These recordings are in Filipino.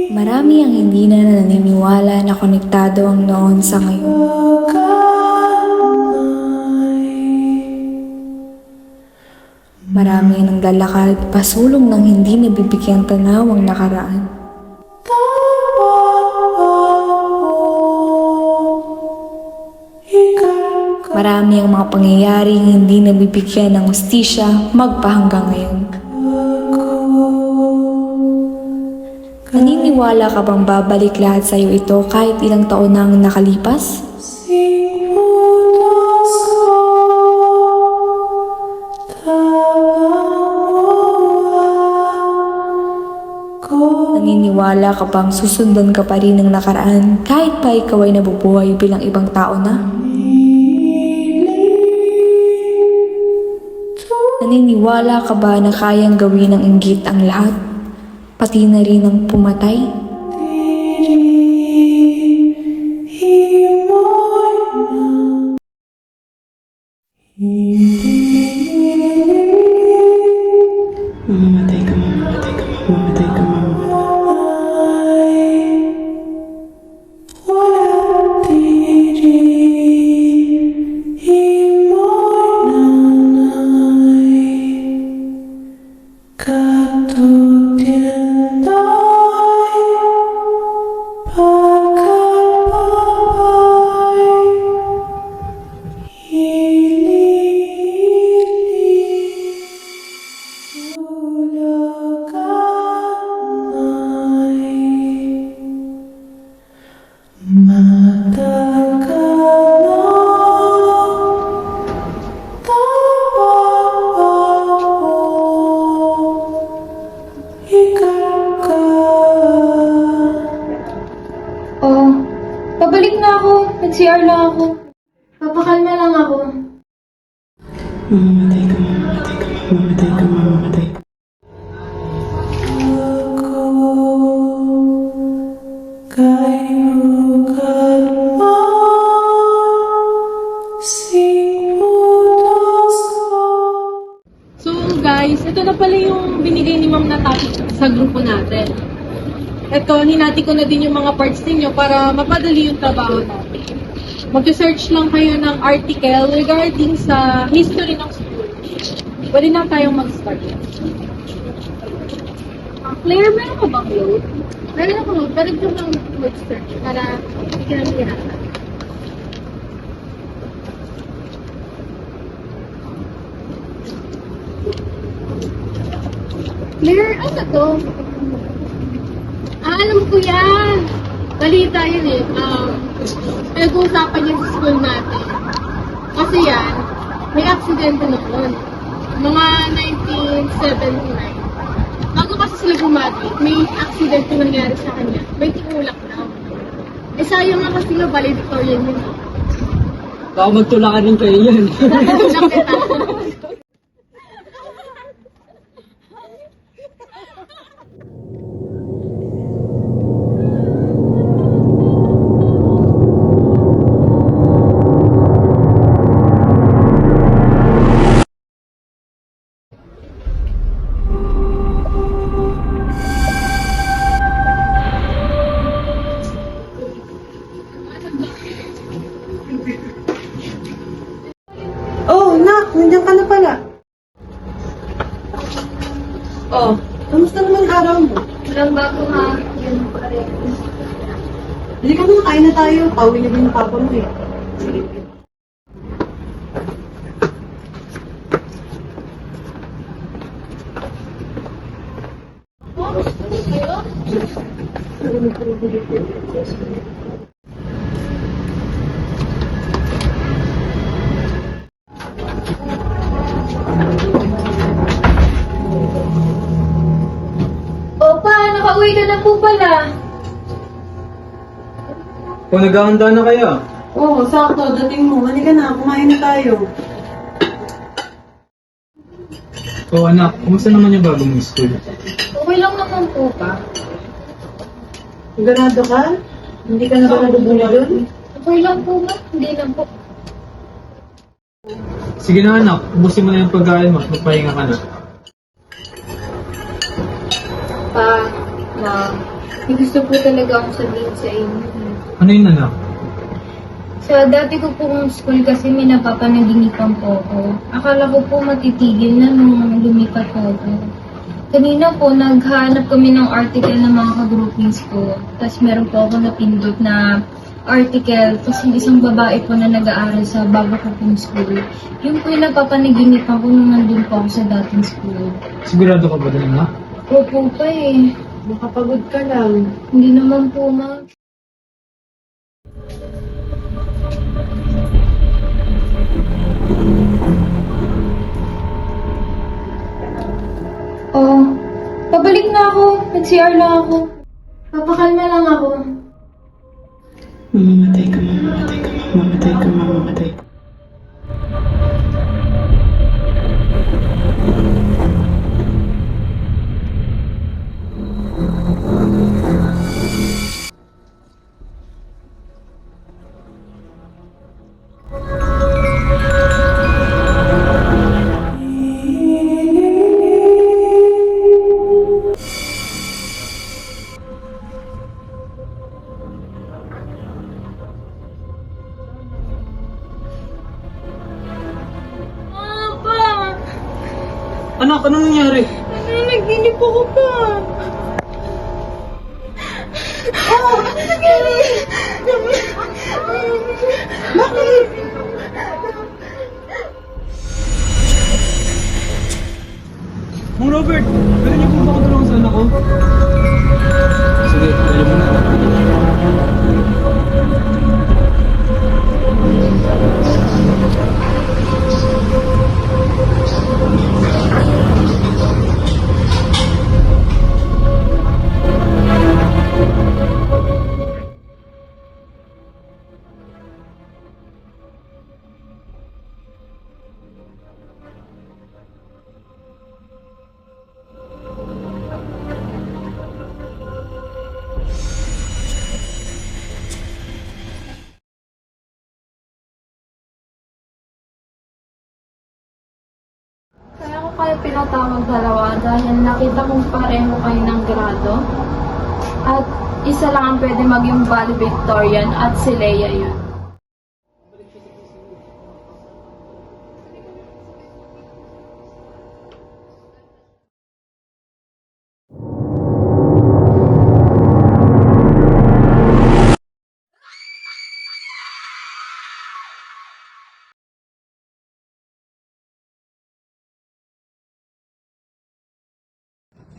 Marami ang hindi na naniniwala na konektado ang noon sa ngayon. Marami ang naglalakad pasulong ng hindi nabibigyang tanaw ang nakaraan. Marami ang mga pangyayaring hindi nabibigyan ng hustisya magpahanggang ngayon. Naniniwala ka bang babalik lahat sa iyo ito kahit ilang taon na ang nakalipas? Naniniwala ka bang susundan ka pa rin ng nakaraan kahit pa ikaw ay nabubuhay bilang ibang tao na? Naniniwala ka ba na kayang gawin ng inggit ang lahat? Pati na rin ang pumatay? Mamamatay ka, mamamatay ka, mamamatay ka, mamamatay. Oh, pabalik na ako. Nag-CR lang ako. Papakalma lang ako. Mamamatay ka, mamamatay ka, mamamatay ka, mamamatay ka. So guys, ito na pala yung binigay ni Ma'am na topic sa grupo natin. Ito, hinati ko na din yung mga parts ninyo para mapadali yung trabaho natin. Mag-search lang kayo ng article regarding sa history ng school. Pwede na tayong mag-start. Claire, meron ka bang load? Meron ako load, pero ito lang mag-search para hindi ka nang hirapan. Claire, ano to? Alam ko yan. Balita yun eh. Pinag-uusapan yan sa school natin. Kasi yan, may aksidente noon. Mga 1979. Bago kasi sila bumati, may aksidente nangyari sa kanya. May tumulak daw. Eh sayang nga kasi nga valedictorian yun. Baka magtulakan din kayo yan. Natulak kita. Oh, nak, nandiyan ka na pala. Oh, Kamusta naman araw mo? walang bago ha. Yun pa rin. Halika na, kain na tayo. Pauwi na din yung papa mo eh. Opa, nakauwi Uy, ka na po pala. Kung naghahanda na kaya, Oo, sakto. Dating mo. Halika na. Kumain na tayo. anak, kumusta naman yung bago mong school? Okay lang naman po pa. Ganado ka? Hindi ka na ba nadubunya doon? Okay lang po ba? Hindi lang po. Sige na anak, ubusin mo na yung pagkain mo, magpahinga ka na. Pa, ma, may gusto po talaga akong sabihin sa inyo. Ano yun anak? Sa dati ko pong school kasi may napapanaginipan po ako. Akala ko po matitigil na nung lumipat po ako. Kanina po, naghanap kami ng article ng mga ka-groupings ko. Tapos meron po ako napindot na article. Tapos yung isang babae po na nag-aaral sa bago ko pong school. Yung po yung napapanaginipan ko nung nandun po ako sa dating school. Sigurado ka ba doon anak? Opo pa eh. Makapagod ka lang. Hindi naman po, ma. Oh, pabalik na ako. Nag-CR na ako. Papakalma lang ako. Mamamatay ka, mamamatay ka, mamamatay ka, mamamatay ka. Pa! Anak, anong nangyari? Nanaginip ako pa. Oh, ano nangyari? Bakit? Mang Robert, pwede niyo po ba ako tulungan sa anak ko? Sige, alam mo na. Kaya ko kayo pinatawag dalawa dahil nakita kong pareho kayo ng grado. At isa lang ang pwede maging valedictorian at si Leia yun.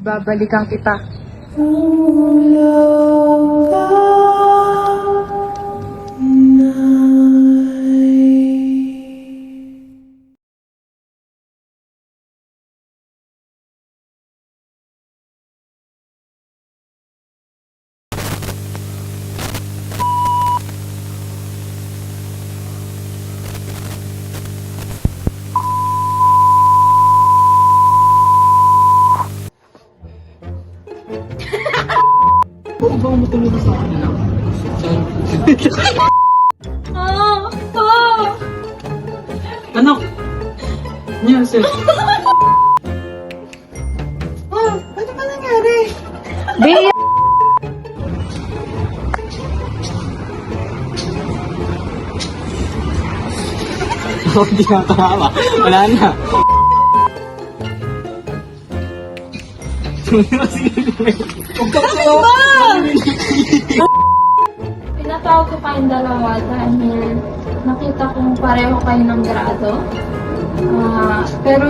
Babalikan kita. Huwag bang matulog sa akin anak? Anak! Niya, sir. Oh, ano ba nangyari? Bea! Hindi nakakawa. Wala na. Huwag ka Pinatawag ko kayong dalawa dahil nakita kong pareho kayo ng grado. Pero